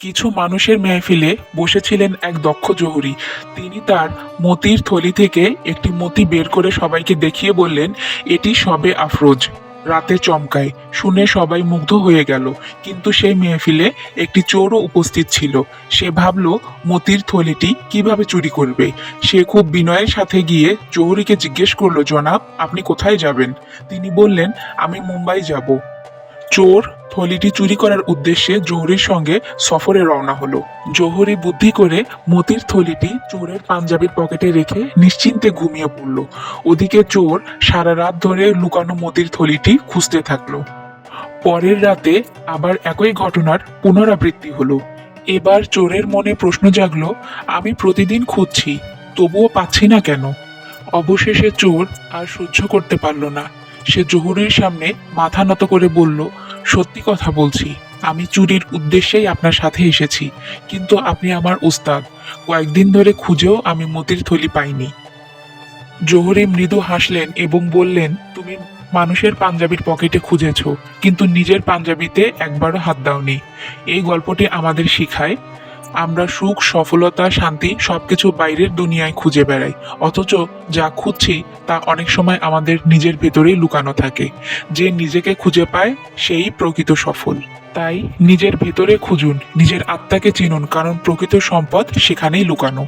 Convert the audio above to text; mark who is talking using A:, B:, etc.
A: কিছু মানুষের মেহফিলে বসেছিলেন এক দক্ষ জহুরি। তিনি তার মতির থলি থেকে একটি মতি বের করে সবাইকে দেখিয়ে বললেন, এটি সবে আফরোজ, রাতে চমকায়। শুনে সবাই মুগ্ধ হয়ে গেল। কিন্তু সেই মেহফিলে একটি চোরও উপস্থিত ছিল। সে ভাবল মতির থলিটি কিভাবে চুরি করবে। সে খুব বিনয়ের সাথে গিয়ে জহুরিকে জিজ্ঞেস করলো, জনাব, আপনি কোথায় যাবেন? তিনি বললেন, আমি মুম্বাই যাব। চোর থলিটি চুরি করার উদ্দেশ্যে জহুরির সঙ্গে সফরে রওনা হলো। জহুরি বুদ্ধি করে মতির থলিটি চোরের পাঞ্জাবির পকেটে রেখে নিশ্চিন্তে ঘুমিয়ে পড়ল। ওদিকে চোর সারা রাত ধরে লুকানো মতির থলিটি খুঁজতে থাকলো। পরের রাতে আবার একই ঘটনার পুনরাবৃত্তি হলো। এবার চোরের মনে প্রশ্ন জাগলো, আমি প্রতিদিন খুঁজছি, তবুও পাচ্ছি না কেন? অবশেষে চোর আর সহ্য করতে পারল না। সে জহুরির সামনে মাথা নত করে বলল, সত্যি কথা বলছি, আমি চুরির উদ্দেশ্যেই আপনার সাথে এসেছি, কিন্তু আপনি আমার উস্তাদ। কয়েকদিন ধরে খুঁজেও আমি মতির থলি পাইনি। জহুরি মৃদু হাসলেন এবং বললেন, তুমি মানুষের পাঞ্জাবির পকেটে খুঁজেছো, কিন্তু নিজের পাঞ্জাবিতে একবারও হাত দাওনি। এই গল্পটি আমাদের শিখায়, আমরা সুখ, সফলতা, শান্তি সবকিছু বাইরের দুনিয়ায় খুঁজে বেড়াই, অথচ যা খুঁজছি তা অনেক সময় আমাদের নিজের ভেতরেই লুকানো থাকে। যে নিজেকে খুঁজে পায় সেই প্রকৃত সফল। তাই নিজের ভেতরে খুঁজুন, নিজের আত্মাকে চিনুন, কারণ প্রকৃত সম্পদ সেখানেই লুকানো।